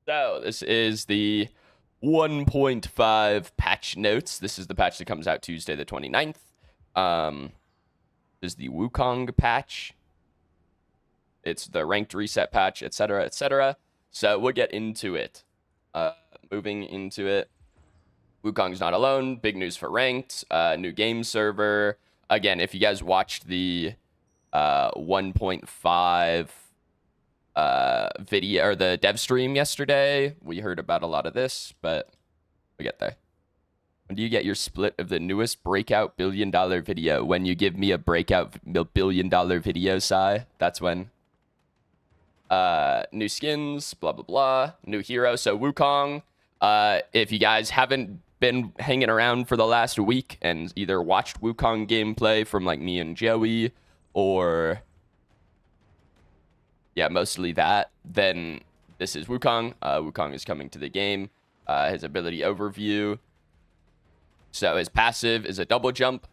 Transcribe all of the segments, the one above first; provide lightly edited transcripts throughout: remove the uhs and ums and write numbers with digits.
So this is the 1.5 patch notes. This is the patch that comes out Tuesday the 29th. This is the Wukong patch. It's the ranked reset patch, etc., etc. So we'll get into it. Moving into it. Wukong's not alone. Big news for ranked. New game server. Again, if you guys watched the 1.5 video or the dev stream yesterday, we heard about a lot of this, but we'll get there. When do you get your split of the newest breakout $1 billion video? When you give me a breakout $1 billion video, Sai. That's when. New skins, blah, blah, blah. New hero. So Wukong, if you guys haven't been hanging around for the last week and either watched Wukong gameplay from like me and Joey, or yeah, mostly that, then this is Wukong. Wukong is coming to the game. His ability overview. So his passive is a double jump.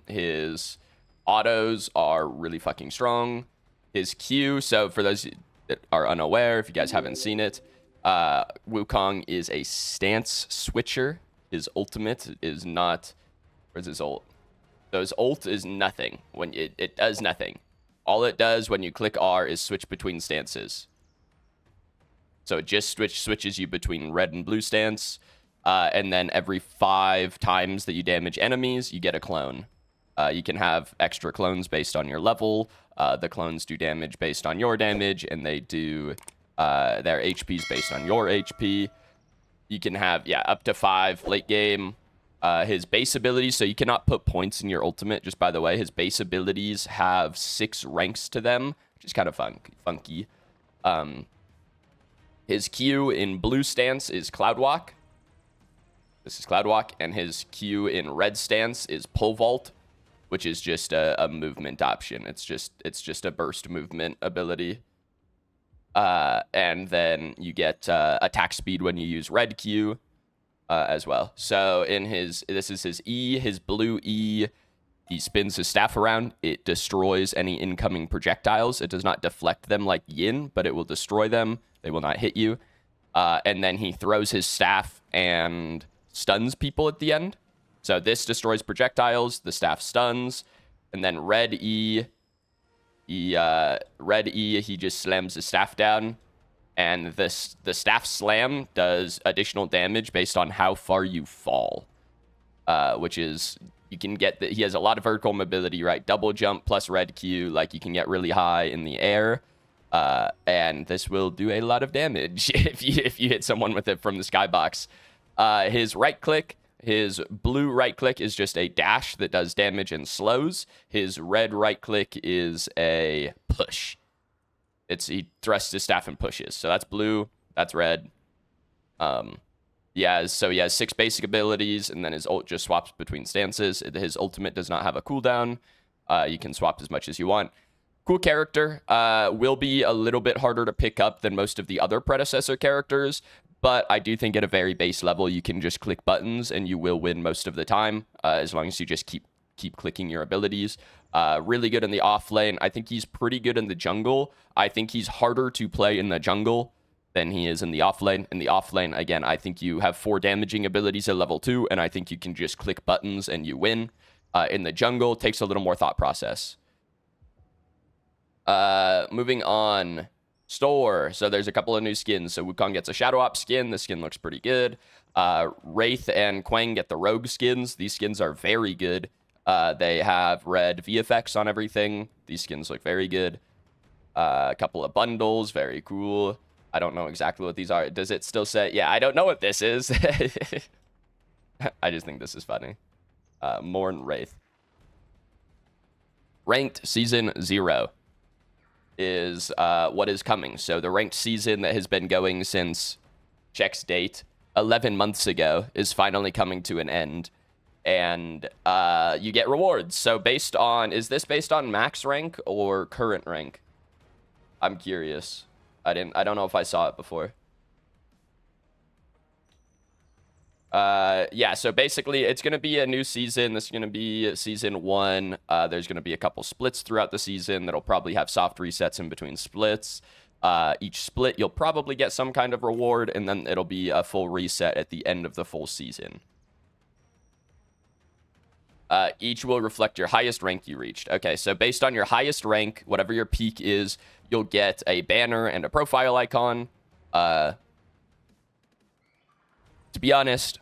His autos are really fucking strong. His Q, so for those that are unaware, if you guys haven't seen it, Wukong is a stance switcher. His ultimate is not... Where's his ult? So his ult is nothing. When it does nothing. All it does when you click R is switch between stances. So it just switches you between red and blue stance. And then every 5 times that you damage enemies, you get a clone. You can have extra clones based on your level. The clones do damage based on your damage, and they do their HPs based on your HP. You can have, yeah, up to 5 late game. His base abilities, so you cannot put points in your ultimate, just by the way. His base abilities have 6 ranks to them, which is kind of funky. His Q in blue stance is Cloud Walk. This is Cloud Walk, and his Q in red stance is Pole Vault, which is just a movement option. It's just a burst movement ability. And then you get attack speed when you use red Q as well. So in this is his E, his blue E. He spins his staff around. It destroys any incoming projectiles. It does not deflect them like Yin, but it will destroy them. They will not hit you. And then he throws his staff and stuns people at the end. So this destroys projectiles, the staff stuns, and then red E, he just slams the staff down, and the staff slam does additional damage based on how far you fall, which is, you can get, he has a lot of vertical mobility, right? Double jump plus red Q, like you can get really high in the air, and this will do a lot of damage if you hit someone with it from the skybox. His right click, his blue right click is just a dash that does damage and slows. His red right click is a push. He thrusts his staff and pushes. So that's blue, that's red. Yeah, so he has 6 basic abilities, and then his ult just swaps between stances. His ultimate does not have a cooldown. You can swap as much as you want. Cool character. Will be a little bit harder to pick up than most of the other predecessor characters, but I do think at a very base level, you can just click buttons and you will win most of the time, as long as you just keep clicking your abilities. Really good in the off lane. I think he's pretty good in the jungle. I think he's harder to play in the jungle than he is in the off lane. In the off lane, again, I think you have 4 damaging abilities at level 2, and I think you can just click buttons and you win. In the jungle, it takes a little more thought process. Moving on. Store. So there's a couple of new skins. So Wukong gets a Shadow Op skin. The skin looks pretty good. Wraith and Quang get the Rogue skins. These skins are very good. They have red VFX on everything. These skins look very good. A couple of bundles. Very cool. I don't know exactly what these are. Does it still say? Yeah, I don't know what this is. I just think this is funny. Morn Wraith. Ranked Season 0 is what is coming. So the ranked season that has been going since check's date 11 months ago is finally coming to an end, and you get rewards. So based on, is this based on max rank or current rank? I'm curious. I don't know if I saw it before. Yeah, so basically it's going to be a new season. This is going to be season 1. There's going to be a couple splits throughout the season that'll probably have soft resets in between splits. Each split, you'll probably get some kind of reward, and then it'll be a full reset at the end of the full season. Each will reflect your highest rank you reached. Okay, so based on your highest rank, whatever your peak is, you'll get a banner and a profile icon. To be honest,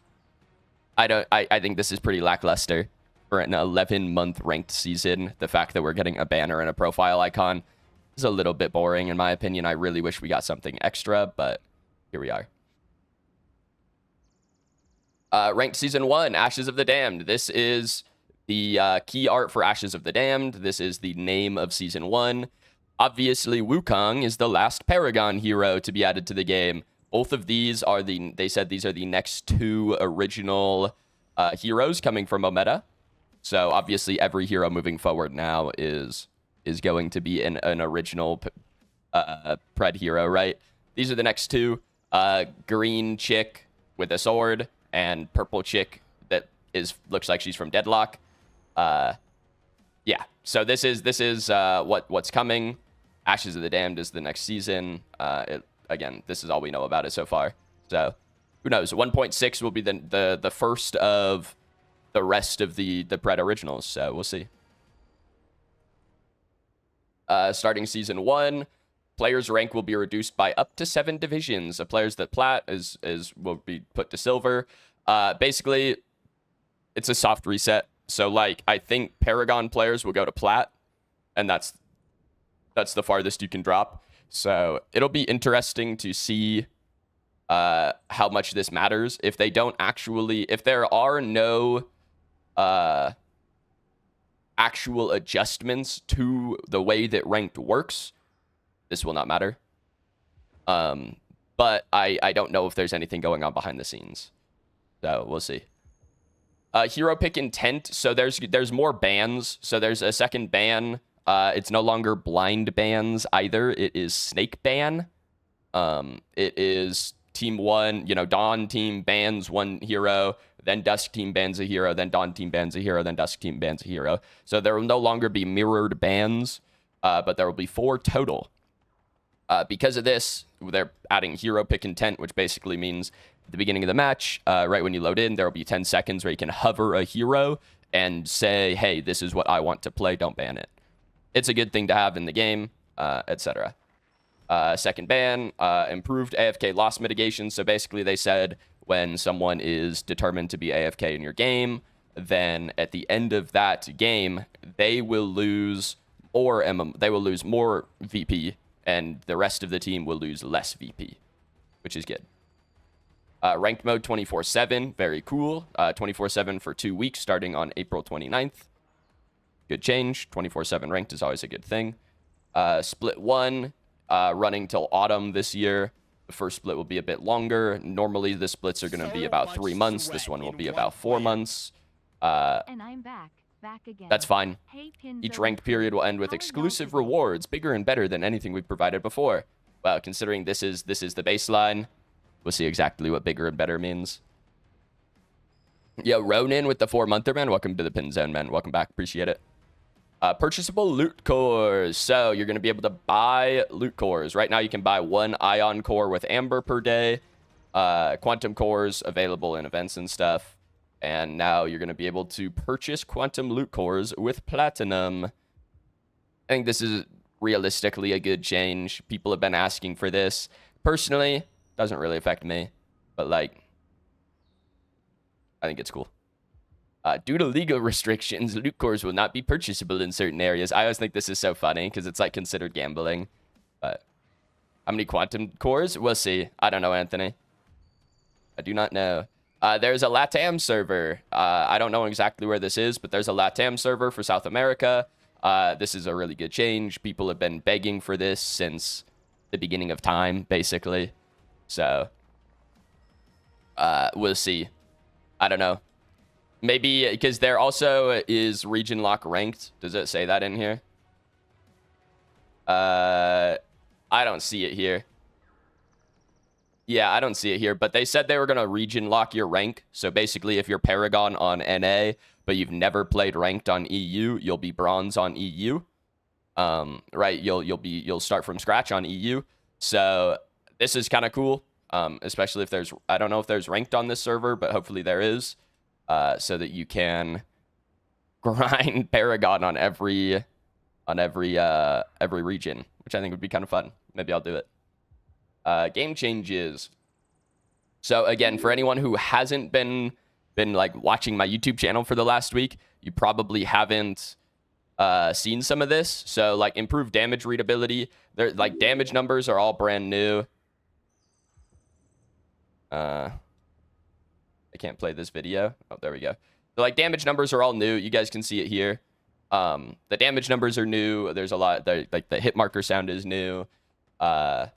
I think this is pretty lackluster for an 11-month ranked season. The fact that we're getting a banner and a profile icon is a little bit boring, in my opinion. I really wish we got something extra, but here we are. Ranked Season 1, Ashes of the Damned. This is the key art for Ashes of the Damned. This is the name of Season 1. Obviously, Wukong is the last Paragon hero to be added to the game. Both of these are they said these are the next 2 original heroes coming from Omega. So obviously every hero moving forward now is going to be an original Pred hero, right? These are the next 2. Green chick with a sword and purple chick that looks like she's from Deadlock. Yeah, so this is what's coming. Ashes of the Damned is the next season. Again, this is all we know about it so far. So who knows? 1.6 will be the first of the rest of the Pred originals. So we'll see. Starting Season 1, players' rank will be reduced by up to 7 divisions. Players that plat will be put to silver. Basically, it's a soft reset. So, like, I think Paragon players will go to plat, and that's the farthest you can drop. So it'll be interesting to see how much this matters. If there are no actual adjustments to the way that ranked works, this will not matter. But I don't know if there's anything going on behind the scenes. So we'll see. Hero pick intent. So there's more bans. So there's a second ban. It's no longer blind bans either. It is snake ban. It is team 1, Dawn team bans 1 hero, then Dusk team bans a hero, then Dawn team bans a hero, then Dusk team bans a hero. So there will no longer be mirrored bans, but there will be 4 total. Because of this, they're adding hero pick intent, which basically means at the beginning of the match, right when you load in, there will be 10 seconds where you can hover a hero and say, hey, this is what I want to play, don't ban it. It's a good thing to have in the game, etc. Second ban, improved AFK loss mitigation. So basically they said when someone is determined to be AFK in your game, then at the end of that game, they will lose more VP, and the rest of the team will lose less VP, which is good. Ranked mode 24/7, very cool. 24/7 for 2 weeks starting on April 29th. Good change. 24/7 ranked is always a good thing. Split 1, running till autumn this year. The first split will be a bit longer. Normally the splits are going to be about 3 months. This one will be about 4 months. And I'm back again. That's fine. Hey, Pinzo. Each ranked period will end with exclusive rewards, bigger and better than anything we've provided before. Well, considering this is the baseline, we'll see exactly what bigger and better means. Yo, Ronin with the 4-monther, man. Welcome to the pin zone, man. Welcome back. Appreciate it. Purchasable loot cores. So you're going to be able to buy loot cores. Right now you can buy 1 ion core with amber per day. Quantum cores available in events and stuff. And now you're going to be able to purchase quantum loot cores with platinum. I think this is realistically a good change. People have been asking for this. Personally, doesn't really affect me. But, like, I think it's cool. Due to legal restrictions, loot cores will not be purchasable in certain areas. I always think this is so funny because it's, like, considered gambling. But how many quantum cores? We'll see. I don't know, Anthony. I do not know. There's a LATAM server. I don't know exactly where this is, but there's a LATAM server for South America. This is a really good change. People have been begging for this since the beginning of time, basically. So, we'll see. I don't know. Maybe, because there also is region lock ranked. Does it say that in here? I don't see it here. Yeah, I don't see it here, but they said they were going to region lock your rank. So basically, if you're Paragon on NA, but you've never played ranked on EU, you'll be bronze on EU. Right? You'll start from scratch on EU. So this is kind of cool, especially if there's, I don't know if there's ranked on this server, but hopefully there is, so that you can grind Paragon on every region, which I think would be kind of fun. Maybe I'll do it. Game changes. So again, for anyone who hasn't been like watching my YouTube channel for the last week, you probably haven't seen some of this. So like improved damage readability. They're like damage numbers are all brand new. I can't play this video. Oh, there we go. So like damage numbers are all new. You guys can see it here. The damage numbers are new. There's a lot. Like the hit marker sound is new. The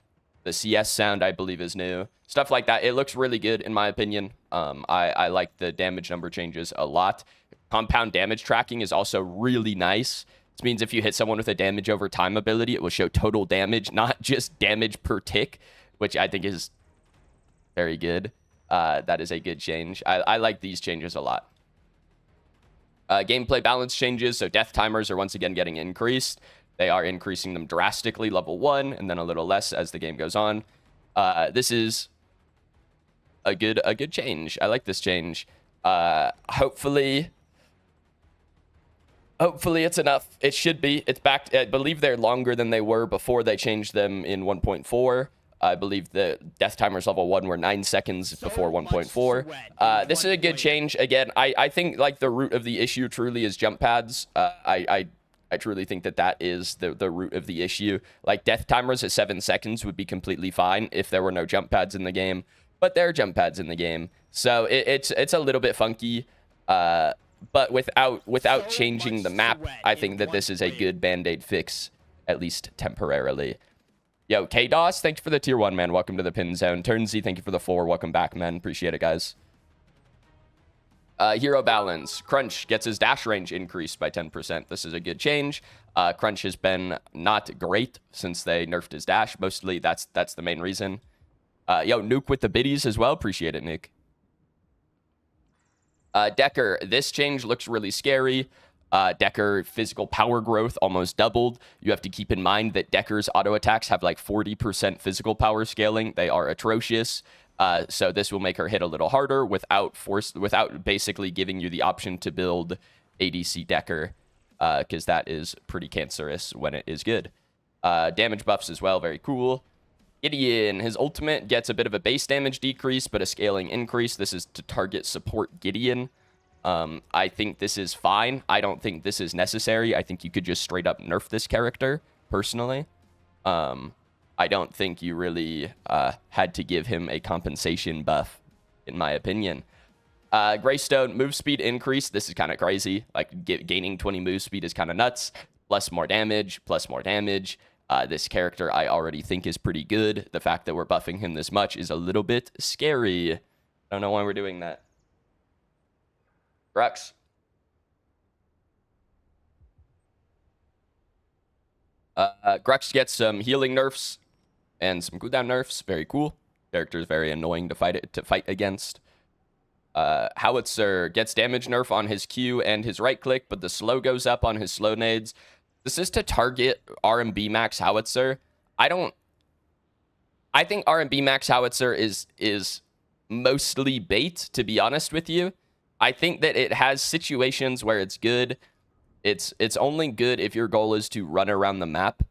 CS sound, I believe, is new. Stuff like that. It looks really good, in my opinion. I like the damage number changes a lot. Compound damage tracking is also really nice. This means if you hit someone with a damage over time ability, it will show total damage, not just damage per tick, which I think is very good. That is a good change. I like these changes a lot. Gameplay balance changes, so death timers are once again getting increased. They are increasing them drastically, level 1, and then a little less as the game goes on. This is a good change. I like this change. Hopefully it's enough. It should be. It's back. I believe they're longer than they were before they changed them in 1.4. I believe the death timers level 1 were 9 seconds before 1.4. This is a good change. Again, I think like the root of the issue truly is jump pads. I truly think that is the root of the issue. Like death timers at 7 seconds would be completely fine if there were no jump pads in the game, but there are jump pads in the game. So it's a little bit funky, but without changing the map, I think that this is a good band-aid fix, at least temporarily. Yo, KDOS, thanks for the tier 1, man. Welcome to the pin zone. Turnsy, thank you for the 4. Welcome back, man. Appreciate it, guys. Hero balance. Crunch gets his dash range increased by 10%. This is a good change. Crunch has been not great since they nerfed his dash. Mostly that's the main reason. Yo, Nuke with the biddies as well. Appreciate it, Nick. Decker, this change looks really scary. Decker physical power growth almost doubled. You have to keep in mind that Decker's auto attacks have like 40% physical power scaling. They are atrocious. So this will make her hit a little harder without basically giving you the option to build ADC Decker, because that is pretty cancerous when it is good. Damage buffs as well, very cool. Gideon, his ultimate gets a bit of a base damage decrease, but a scaling increase. This is to target support Gideon. I think this is fine. I don't think this is necessary. I think you could just straight up nerf this character, personally. I don't think you really had to give him a compensation buff, in my opinion. Greystone, move speed increase. This is kind of crazy. Like, gaining 20 move speed is kind of nuts. Plus more damage, plus more damage. This character I already think is pretty good. The fact that we're buffing him this much is a little bit scary. I don't know why we're doing that. Rex. Grux gets some healing nerfs and some cooldown nerfs. Very cool. Character is very annoying to fight against. Howitzer gets damage nerf on his Q and his right click, but the slow goes up on his slow nades. This is to target RMB max Howitzer. I think RMB max Howitzer is mostly bait, to be honest with you. I think that it has situations where it's good. It's only good if your goal is to run around the map,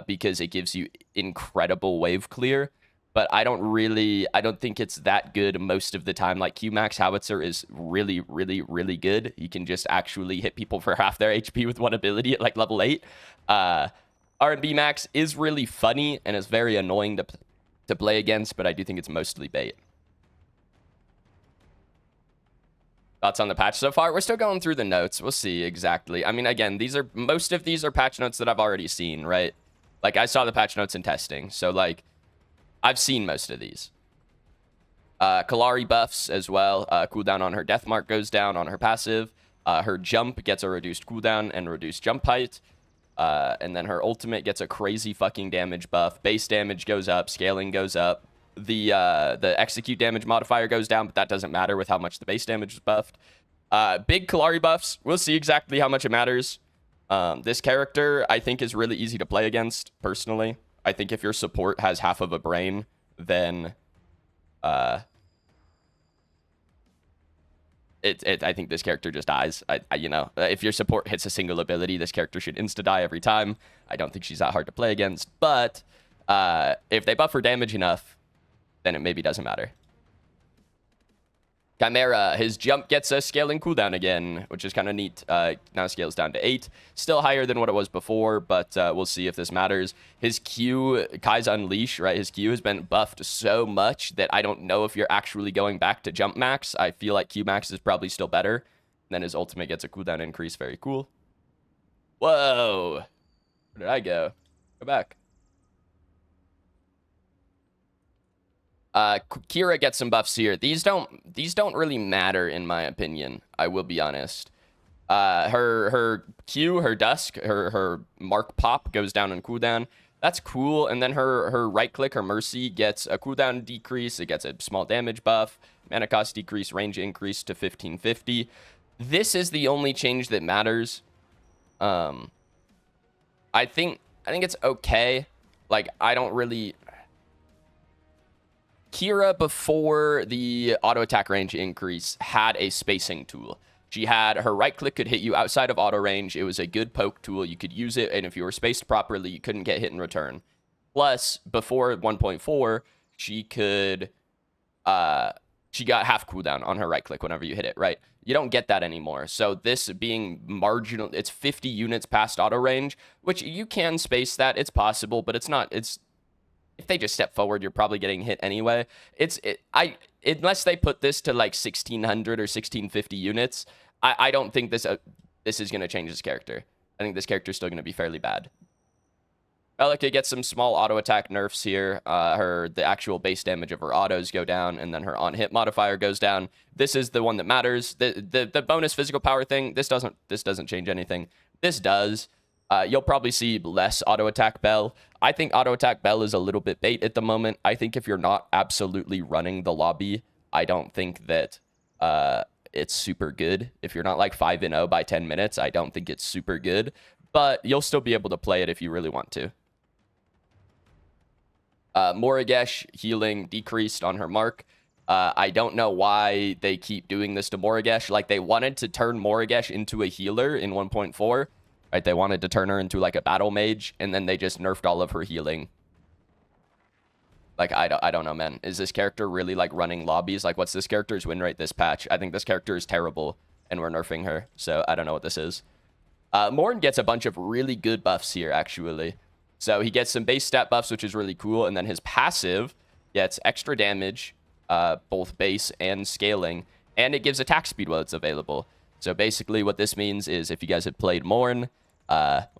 because it gives you incredible wave clear. But I don't think it's that good most of the time. Like, Q-Max Howitzer is really, really, really good. You can just actually hit people for half their HP with one ability at like level 8. R&B Max is really funny and is very annoying to play against, but I do think it's mostly bait. Thoughts on the patch so far? We're still going through the notes. We'll see exactly. I mean, again, most of these are patch notes that I've already seen, right? Like, I saw the patch notes in testing, so like, I've seen most of these. Kalari buffs as well. Cooldown on her death mark goes down on her passive. Her jump gets a reduced cooldown and reduced jump height. And then her ultimate gets a crazy fucking damage buff. Base damage goes up. Scaling goes up. The execute damage modifier goes down, but that doesn't matter with how much the base damage is buffed. Big Kalari buffs. We'll see exactly how much it matters. This character, I think, is really easy to play against, personally. I think if your support has half of a brain, then I think this character just dies. You know, if your support hits a single ability, this character should insta-die every time. I don't think she's that hard to play against, but if they buff her damage enough, then it maybe doesn't matter. Chimera, his jump gets a scaling cooldown again, which is kind of neat. Now scales down to 8. Still higher than what it was before, but we'll see if this matters. His Q, Kai's Unleash, right? His Q has been buffed so much that I don't know if you're actually going back to jump max. I feel like Q max is probably still better. And then his ultimate gets a cooldown increase. Very cool. Whoa. Where did I go? Go back. Kira gets some buffs here. These don't really matter in my opinion. I will be honest. Her Q, her Dusk, her Mark Pop goes down on cooldown. That's cool. And then her right click, her Mercy gets a cooldown decrease. It gets a small damage buff, mana cost decrease, range increase to 1550. This is the only change that matters. I think it's okay. Like I don't really. Kira, before the auto attack range increase, had a spacing tool. She had her right click could hit you outside of auto range. It was a good poke tool. You could use it, and if you were spaced properly, you couldn't get hit in return. Plus, before 1.4, she could, she got half cooldown on her right click whenever you hit it, right? You don't get that anymore. So this being marginal, it's 50 units past auto range, which you can space that. It's possible, but it's not, if they just step forward, you're probably getting hit anyway. Unless they put this to like 1600 or 1650 units, I don't think this is going to change this character. I think this character is still going to be fairly bad. Elika gets some small auto attack nerfs here. The actual base damage of her autos go down, and then her on hit modifier goes down. This is the one that matters. The bonus physical power thing, this doesn't change anything. This does. You'll probably see less auto attack Bell. I think auto attack Bell is a little bit bait at the moment. I think if you're not absolutely running the lobby, I don't think that it's super good. If you're not like 5-0 by 10 minutes, I don't think it's super good. But you'll still be able to play it if you really want to. Morigesh healing decreased on her mark. I don't know why they keep doing this to Morigesh. Like, they wanted to turn Morigesh into a healer in 1.4. Right, they wanted to turn her into like a battle mage, and then they just nerfed all of her healing. Like, I don't know, man. Is this character really like running lobbies? Like, what's this character's win rate this patch? I think this character is terrible, and we're nerfing her. So I don't know what this is. Morn gets a bunch of really good buffs here, actually. So he gets some base stat buffs, which is really cool, and then his passive gets extra damage, both base and scaling, and it gives attack speed while it's available. So basically what this means is if you guys had played Morn,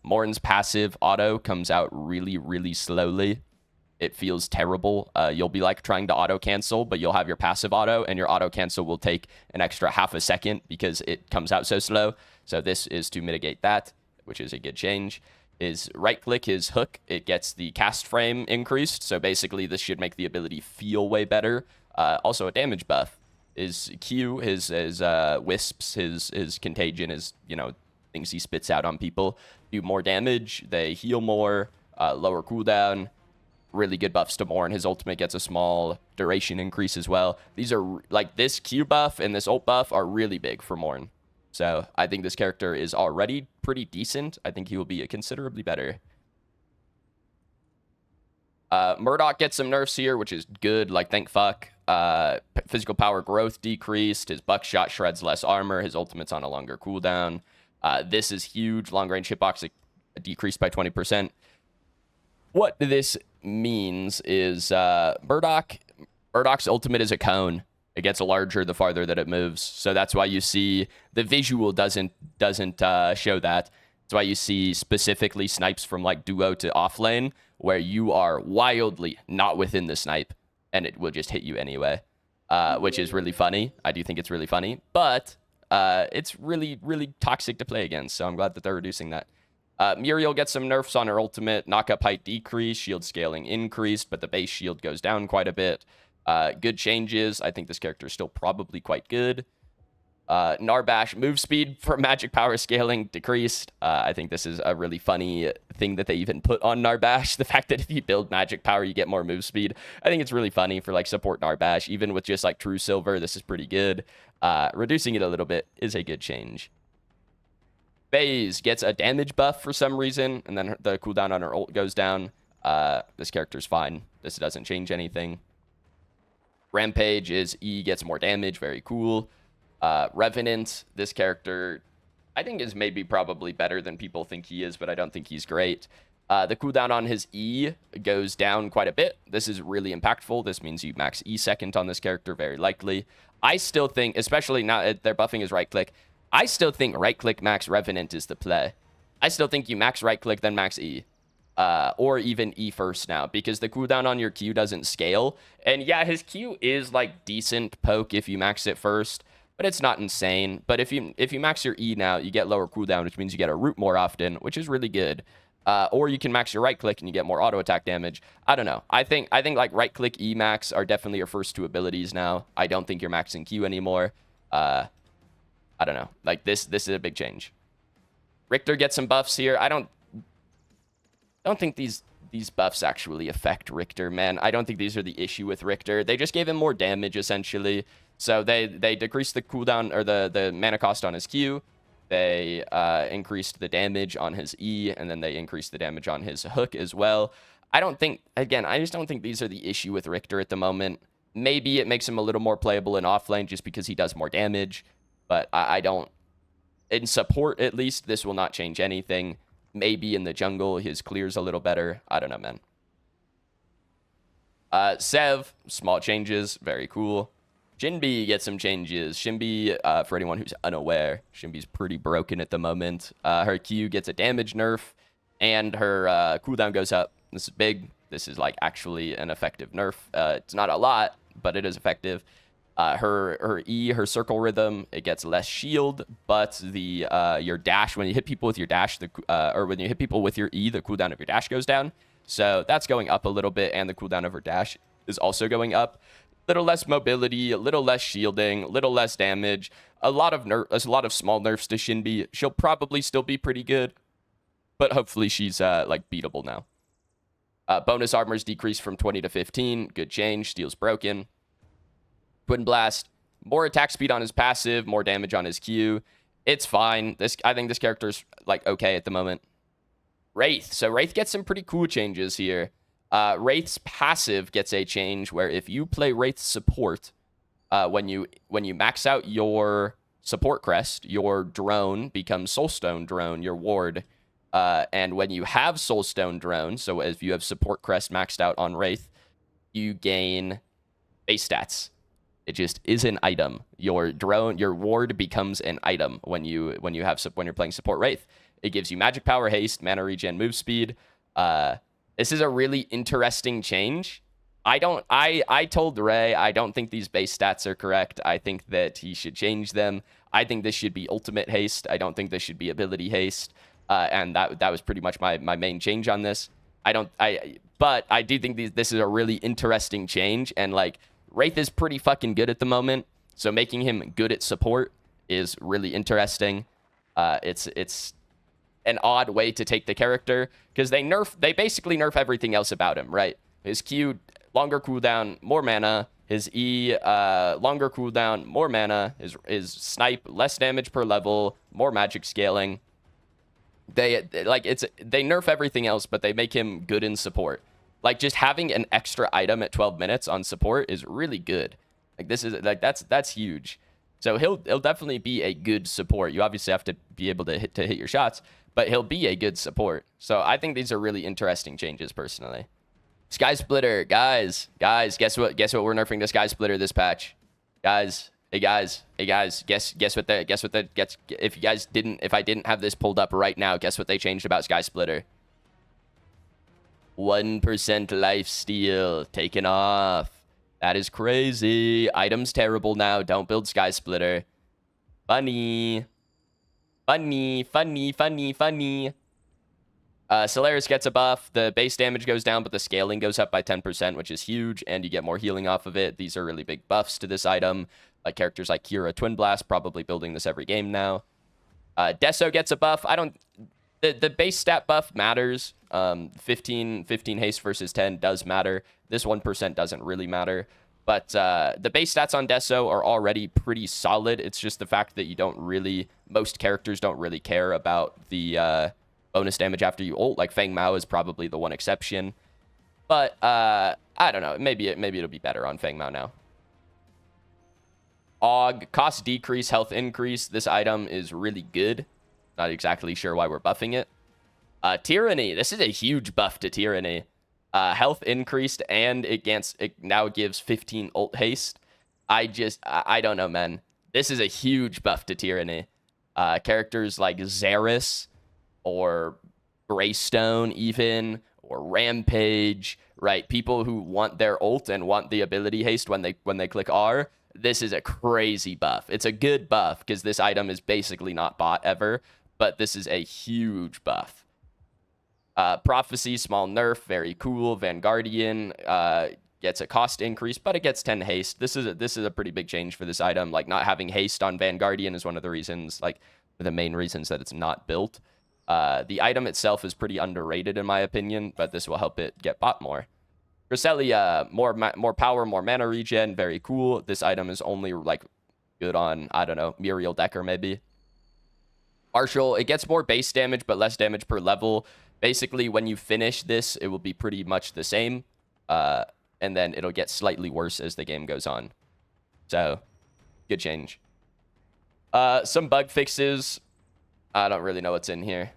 Morn's passive auto comes out really, really slowly. It feels terrible. You'll be like trying to auto cancel, but you'll have your passive auto, and your auto cancel will take an extra half a second because it comes out so slow. So this is to mitigate that, which is a good change. His right click, his hook, it gets the cast frame increased. So basically this should make the ability feel way better. Also a damage buff. His Q, his wisps, his contagion, his, you know, things he spits out on people do more damage. They heal more, lower cooldown. Really good buffs to Morn. His ultimate gets a small duration increase as well. These are, like, this Q buff and this ult buff are really big for Morn. So I think this character is already pretty decent. I think he will be considerably better. Murdoch gets some nerfs here, which is good. Like, thank fuck. Physical power growth decreased. His buckshot shreds less armor. His ultimate's on a longer cooldown. This is huge. Long range hitbox decreased by 20%. What this means is Murdoch's ultimate is a cone. It gets larger the farther that it moves. So that's why you see the visual doesn't show that. That's why you see specifically snipes from like duo to off lane where you are wildly not within the snipe and it will just hit you anyway, which is really funny. I do think it's really funny, but it's really, really toxic to play against. So I'm glad that they're reducing that. Muriel gets some nerfs on her ultimate. Knockup height decreased, shield scaling increased, but the base shield goes down quite a bit. Good changes. I think this character is still probably quite good. Narbash move speed for magic power scaling decreased. I think this is a really funny thing that they even put on Narbash. The fact that if you build magic power, you get more move speed. I think it's really funny for like support Narbash. Even with just like true silver, this is pretty good. Reducing it a little bit is a good change. Phase gets a damage buff for some reason, and then the cooldown on her ult goes down. This character's fine. This doesn't change anything. Rampage is E gets more damage. Very cool. Revenant, this character, I think is maybe probably better than people think he is, but I don't think he's great. The cooldown on his E goes down quite a bit. This is really impactful. This means you max E second on this character, very likely. I still think, especially now they're buffing his right click, I still think right click max Revenant is the play. I still think you max right click, then max E. Or even E first now, because the cooldown on your Q doesn't scale. And yeah, his Q is like decent poke if you max it first, but it's not insane. But if you max your E now, you get lower cooldown, which means you get a root more often, which is really good. Or you can max your right click and you get more auto attack damage. I don't know. I think like right click E max are definitely your first two abilities now. I don't think you're maxing Q anymore. I don't know. Like this is a big change. Richter gets some buffs here. I don't think these buffs actually affect Richter, man. I don't think these are the issue with Richter. They just gave him more damage, essentially. So they decreased the cooldown, or the mana cost on his Q. They increased the damage on his E, and then they increased the damage on his hook as well. I just don't think these are the issue with Richter at the moment. Maybe it makes him a little more playable in offlane just because he does more damage. But I don't... In support, at least, this will not change anything. Maybe in the jungle, his clear's a little better. I don't know, man. Sev, small changes. Very cool. Shinbi gets some changes. Shinbi, for anyone who's unaware, Shinbi's pretty broken at the moment. Her Q gets a damage nerf, and her cooldown goes up. This is big. This is, like, actually an effective nerf. It's not a lot, but it is effective. Her E, her circle rhythm, it gets less shield, but the your dash, when you hit people with your dash, or when you hit people with your E, the cooldown of your dash goes down. So that's going up a little bit, and the cooldown of her dash is also going up. Little less mobility, a little less shielding, a little less damage. A lot of small nerfs to Shinbi. She'll probably still be pretty good, but hopefully she's like beatable now. Bonus armor's decreased from 20 to 15. Good change. Steel's broken. Twin Blast, more attack speed on his passive, more damage on his Q. It's fine. I think this character's like okay at the moment. Wraith. So Wraith gets some pretty cool changes here. Wraith's passive gets a change where if you play Wraith support, when you max out your support crest, your drone becomes Soulstone drone, your ward. And when you have Soulstone drone, so if you have support crest maxed out on Wraith, you gain base stats. It just is an item. Your drone, your ward becomes an item when you're playing support Wraith. It gives you magic power, haste, mana regen, move speed. This is a really interesting change. I told Ray I don't think these base stats are correct. I think that he should change them. I think this should be ultimate haste. I don't think this should be ability haste. And that was pretty much my main change on this. But I do think this is a really interesting change, and like Wraith is pretty fucking good at the moment, so making him good at support is really interesting. It's an odd way to take the character, because they basically nerf everything else about him, right? His Q, longer cooldown, more mana. His E, longer cooldown, more mana. His snipe, less damage per level, more magic scaling. They nerf everything else, but they make him good in support. Like, just having an extra item at 12 minutes on support is really good. Like, that's huge. So he'll definitely be a good support. You obviously have to be able to hit your shots, but he'll be a good support. So I think these are really interesting changes, personally. Sky Splitter, guys, guess what we're nerfing to Sky Splitter this patch, guys. Hey guys, guess what if I didn't have this pulled up right now, guess what they changed about Sky Splitter? 1% lifesteal taken off. That is crazy. Item's terrible now. Don't build Sky Splitter. Funny. Solaris gets a buff. The base damage goes down, but the scaling goes up by 10%, which is huge, and you get more healing off of it. These are really big buffs to this item. Like characters like Kira Twin Blast, probably building this every game now. Deso gets a buff. The base stat buff matters. 15 haste versus 10 does matter. This 1% doesn't really matter. But the base stats on Deso are already pretty solid. It's just the fact that most characters don't really care about the bonus damage after you ult. Like Feng Mao is probably the one exception. But I don't know. Maybe it'll be better on Feng Mao now. Og, cost decrease, health increase. This item is really good. Not exactly sure why we're buffing it. Tyranny. This is a huge buff to Tyranny. Health increased, and it now gives 15 ult haste. I don't know, man. This is a huge buff to Tyranny. Characters like Xeris or Greystone even, or Rampage, right? People who want their ult and want the ability haste when they click R. This is a crazy buff. It's a good buff because this item is basically not bought ever, but this is a huge buff. Prophecy, small nerf, very cool. Vanguardian gets a cost increase, but it gets 10 haste. This is a pretty big change for this item. Like, not having haste on Vanguardian is one of the reasons, like the main reasons that it's not built. The item itself is pretty underrated in my opinion, but this will help it get bought more. Cresselia, more power, more mana regen, very cool. This item is only like good on, I don't know, Muriel Decker maybe. Marshall, it gets more base damage, but less damage per level. Basically, when you finish this, it will be pretty much the same. And then it'll get slightly worse as the game goes on. So, good change. Some bug fixes. I don't really know what's in here.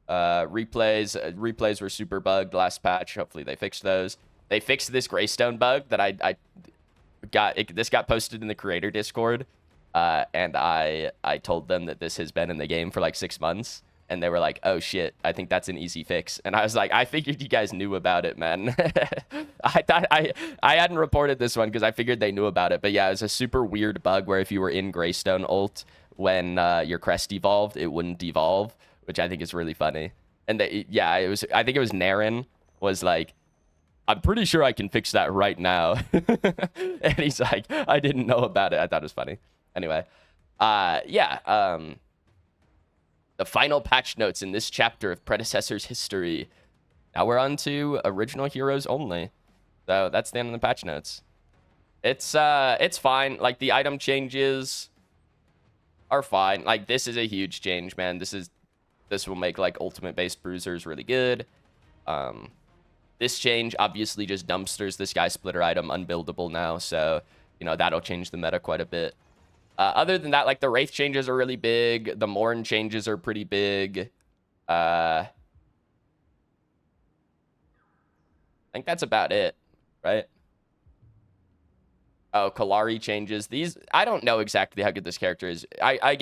Replays were super bugged last patch. Hopefully they fixed those. They fixed this Greystone bug that I got. This got posted in the creator Discord. And I told them that this has been in the game for like 6 months. And they were like, oh shit, I think that's an easy fix. And I was like, I figured you guys knew about it, man. I hadn't reported this one because I figured they knew about it. But yeah, it was a super weird bug where if you were in Greystone ult, when your crest evolved, it wouldn't evolve, which I think is really funny. And I think it was Naren was like, I'm pretty sure I can fix that right now. And he's like, I didn't know about it. I thought it was funny. Anyway, the final patch notes in this chapter of Predecessor's history. Now we're on to original heroes only. So that's the end of the patch notes. It's fine. Like, the item changes are fine. Like, this is a huge change, man. This will make, like, ultimate-based bruisers really good. This change obviously just dumpsters this Sky Splitter item unbuildable now. So, you know, that'll change the meta quite a bit. Other than that, like, the Wraith changes are really big. The Morn changes are pretty big. I think that's about it, right? Oh, Kalari changes. These, I don't know exactly how good this character is. I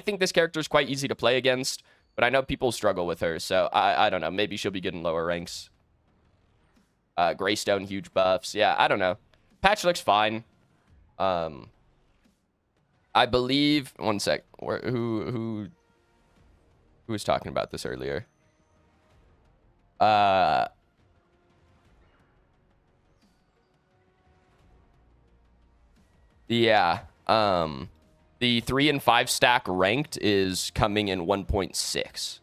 think this character is quite easy to play against, but I know people struggle with her, so I don't know. Maybe she'll be good in lower ranks. Greystone, huge buffs. Yeah, I don't know. Patch looks fine. I believe, one sec, who was talking about this earlier? Yeah, the 3 and 5 stack ranked is coming in 1.6.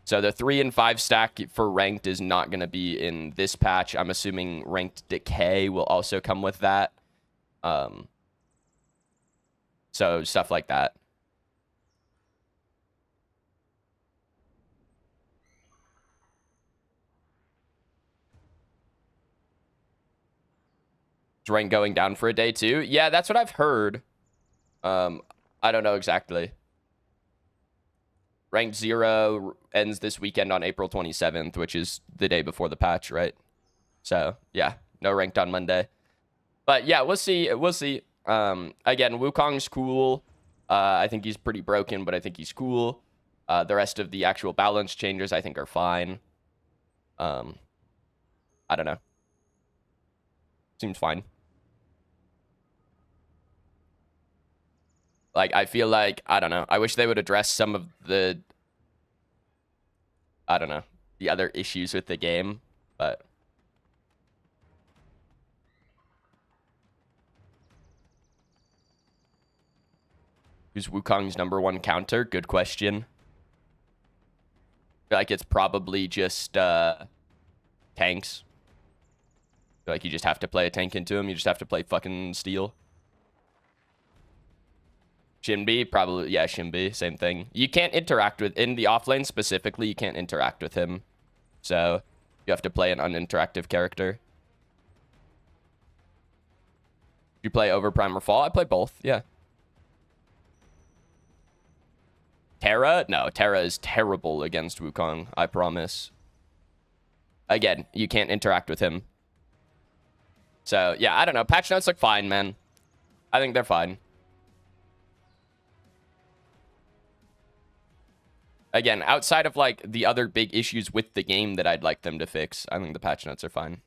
So the 3 and 5 stack for ranked is not going to be in this patch. I'm assuming ranked decay will also come with that. So stuff like that. Is rank going down for a day too? Yeah, that's what I've heard. I don't know exactly. Ranked 0 ends this weekend on April 27th, which is the day before the patch, right? So yeah, no ranked on Monday. But yeah, we'll see. We'll see. Again, Wukong's cool. I think he's pretty broken, but I think he's cool. The rest of the actual balance changes, I think, are fine. I don't know. Seems fine. Like, I feel like, I don't know. I wish they would address some of the, I don't know, the other issues with the game, but Who's Wukong's #1 counter? Good question. I feel like it's probably just tanks. I feel like you just have to play a tank into him. You just have to play fucking steel. Shinbi, probably, yeah, Shinbi, same thing. You can't interact with, in the offlane specifically, you can't interact with him. So, you have to play an uninteractive character. You play Overprime or Fall? I play both, yeah. Terra? No, Terra is terrible against Wukong, I promise. Again, you can't interact with him. So, yeah, I don't know. Patch notes look fine, man. I think they're fine. Again, outside of, like, the other big issues with the game that I'd like them to fix, I think the patch notes are fine.